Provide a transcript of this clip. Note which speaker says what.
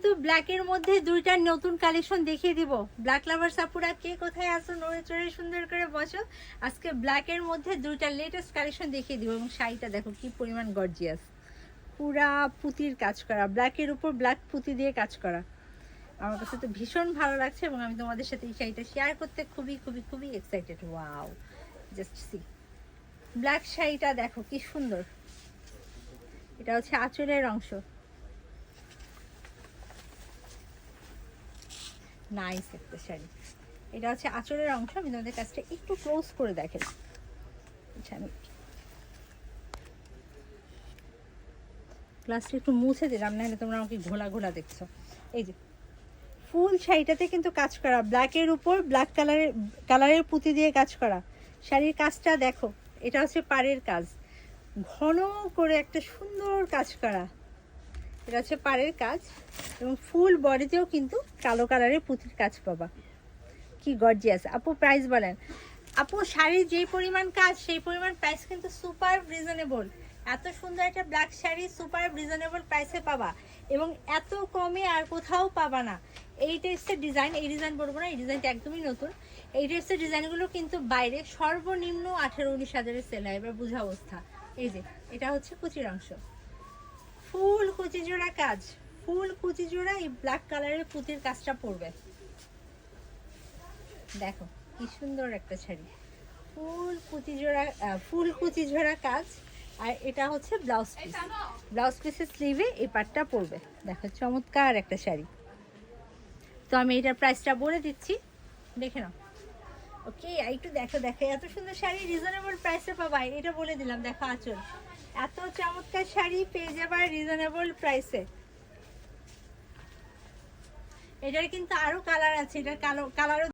Speaker 1: কিন্তু ব্ল্যাকের মধ্যে দুইটা নতুন কালেকশন দেখিয়ে দিব। ব্ল্যাক লাভার্স আপুরা কে কোথায় আসো, নড়ে চড়ে সুন্দর করে বসো। আজকে ব্ল্যাকের মধ্যে দুইটা লেটেস্ট কালেকশন দেখিয়ে দিব। এবং শাড়িটা দেখো কি পরিমাণ গর্জিয়াস, পুরা পুঁতির কাজ করা, ব্ল্যাকের উপর ব্ল্যাক পুঁতি দিয়ে কাজ করা। আমার কাছে তো ভীষণ ভালো লাগছে এবং আমি তোমাদের সাথে এই শাড়িটা শেয়ার করতে খুবই খুবই খুবই excited. Wow, just see black শাড়িটা দেখো কি সুন্দর। এটা হচ্ছে আঁচলের অংশ, নাইস একটা শাড়ি। এটা হচ্ছে আঁচলের অংশ। আমি তোমাদের কাছটা একটু ক্লোজ করে দেখেন। আচ্ছা, আমি গ্লাসটা একটু মুছে দিলাম, নাহলে তোমরা আমাকে ঘোলা ঘোলা দেখছো। এই যে ফুল শাড়িটাতে কিন্তু কাজ করা, ব্ল্যাকের উপর ব্ল্যাক কালারের পুঁতি দিয়ে কাজ করা। শাড়ির কাজটা দেখো, এটা হচ্ছে পাড়ের কাজ, ঘন করে একটা সুন্দর কাজ করা। এটা হচ্ছে পাড়ের কাজ এবং ফুল বডিতেও কিন্তু কালো কালারের পুঁতির কাজ পাবা। কি গর্জিয়াস। আপু প্রাইস বলেন। আপু শাড়ির যেই পরিমাণ কাজ সেই পরিমাণ প্রাইস কিন্তু সুপার রিজনেবল। এত সুন্দর একটা ব্ল্যাক শাড়ি সুপার রিজনেবল প্রাইসে পাবা এবং এত কমে আর কোথাও পাবা না। এই টাইপসের ডিজাইন, এই ডিজাইন বলবো না, এই ডিজাইনটা একদমই নতুন। এই টাইপসের ডিজাইনগুলো কিন্তু বাইরে সর্বনিম্ন 18-19 হাজারের সেল হয়। এবার বুঝা অবস্থা। এই যে এটা হচ্ছে কুচির অংশ, ফুল কুচি জোড়া কাজ, ফুল কুচি জোড়া এই ব্ল্যাক কালারের পুঁতির কাজটা পড়বে। দেখো কি সুন্দর একটা শাড়ি, ফুল কুচি জোড়া কাজ। আর এটা হচ্ছে ব্লাউজ পিস, ব্লাউজ পিসের স্লিভে এই পাটটা পড়বে। দেখো চমৎকার একটা শাড়ি। তো আমি এটার প্রাইসটা বলে দিচ্ছি, দেখে নাও। ওকে, একটু দেখো দেখো এত সুন্দর শাড়ি রিজনেবল প্রাইসে পাবা, এটা বলে দিলাম। দেখো আঁচল, এত চমৎকার শাড়ি পেয়ে যাবা রিজনেবল প্রাইসে। এটার কিন্তু আরো কালার আছে, এটার কালারও